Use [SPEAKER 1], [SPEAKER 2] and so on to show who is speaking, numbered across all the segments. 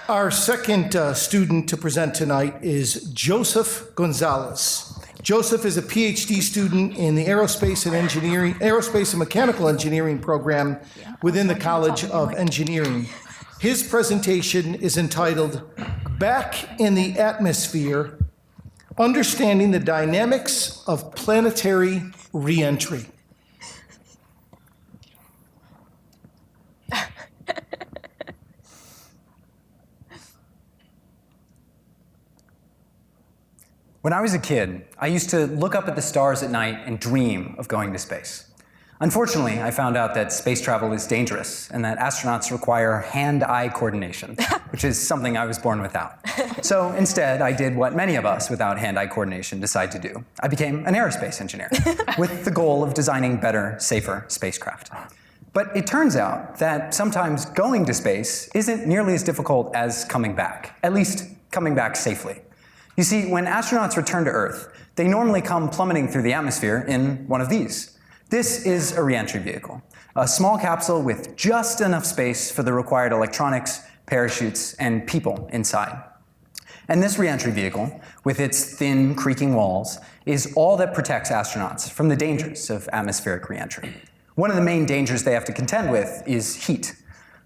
[SPEAKER 1] Our second student to present tonight is Joseph Gonzales. Joseph is a PhD student in the Aerospace and Mechanical Engineering program within the College of Engineering. His presentation is entitled Back in the Atmosphere, Understanding the Dynamics of Planetary Reentry.
[SPEAKER 2] When I was a kid, I used to look up at the stars at night and dream of going to space. Unfortunately, I found out that space travel is dangerous and that astronauts require hand-eye coordination, which is something I was born without. So instead, I did what many of us without hand-eye coordination decide to do. I became an aerospace engineer with the goal of designing better, safer spacecraft. But it turns out that sometimes going to space isn't nearly as difficult as coming back, at least coming back safely. You see, when astronauts return to Earth, they normally come plummeting through the atmosphere in one of these. This is a reentry vehicle, a small capsule with just enough space for the required electronics, parachutes, and people inside. And this reentry vehicle, with its thin, creaking walls, is all that protects astronauts from the dangers of atmospheric reentry. One of the main dangers they have to contend with is heat.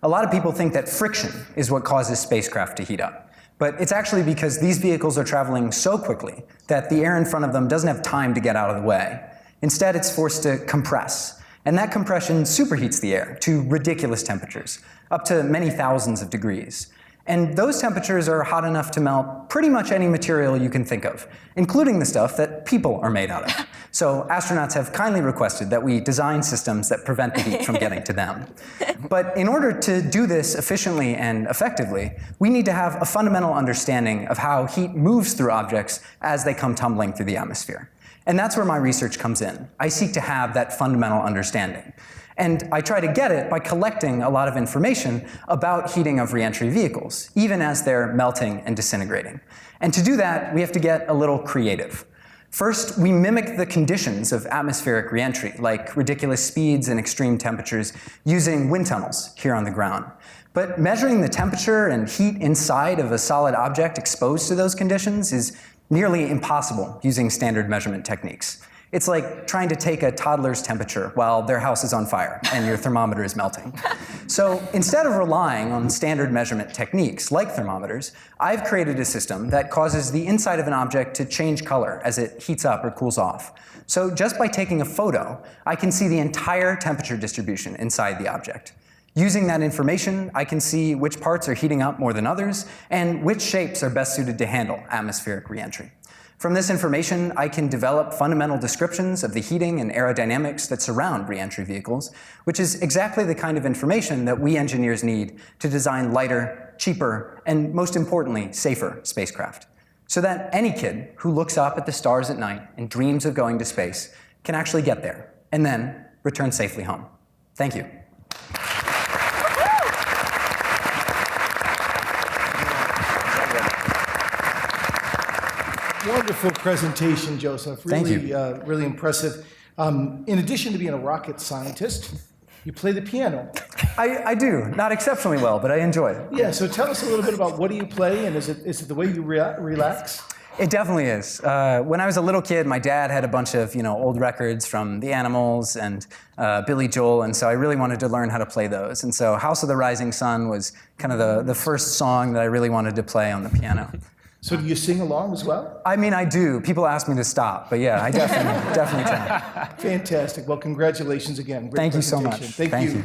[SPEAKER 2] A lot of people think that friction is what causes spacecraft to heat up. But it's actually because these vehicles are traveling so quickly that the air in front of them doesn't have time to get out of the way. Instead, it's forced to compress. And that compression superheats the air to ridiculous temperatures, up to many thousands of degrees. And those temperatures are hot enough to melt pretty much any material you can think of, including the stuff that people are made out of. So astronauts have kindly requested that we design systems that prevent the heat from getting to them. But in order to do this efficiently and effectively, we need to have a fundamental understanding of how heat moves through objects as they come tumbling through the atmosphere. And that's where my research comes in. I seek to have that fundamental understanding. And I try to get it by collecting a lot of information about heating of reentry vehicles, even as they're melting and disintegrating. And to do that, we have to get a little creative. First, we mimic the conditions of atmospheric reentry, like ridiculous speeds and extreme temperatures, using wind tunnels here on the ground. But measuring the temperature and heat inside of a solid object exposed to those conditions is nearly impossible using standard measurement techniques. It's like trying to take a toddler's temperature while their house is on fire and your thermometer is melting. So instead of relying on standard measurement techniques like thermometers, I've created a system that causes the inside of an object to change color as it heats up or cools off. So just by taking a photo, I can see the entire temperature distribution inside the object. Using that information, I can see which parts are heating up more than others and which shapes are best suited to handle atmospheric reentry. From this information, I can develop fundamental descriptions of the heating and aerodynamics that surround reentry vehicles, which is exactly the kind of information that we engineers need to design lighter, cheaper, and most importantly, safer spacecraft. So that any kid who looks up at the stars at night and dreams of going to space can actually get there and then return safely home. Thank you.
[SPEAKER 1] Wonderful presentation, Joseph. Really,
[SPEAKER 2] Thank you.
[SPEAKER 1] Really impressive. In addition to being a rocket scientist, you play the piano.
[SPEAKER 2] I do. Not exceptionally well, but I enjoy it.
[SPEAKER 1] Yeah, so tell us a little bit about what do you play, and is it the way you relax?
[SPEAKER 2] It definitely is. When I was a little kid, my dad had a bunch of old records from the Animals and Billy Joel, and so I really wanted to learn how to play those. And so House of the Rising Sun was kind of the first song that I really wanted to play on the piano.
[SPEAKER 1] So do you sing along as well?
[SPEAKER 2] I mean, I do. People ask me to stop, but yeah, I definitely try.
[SPEAKER 1] Fantastic. Well, congratulations again. Great
[SPEAKER 2] Thank you so much.
[SPEAKER 1] Thank you.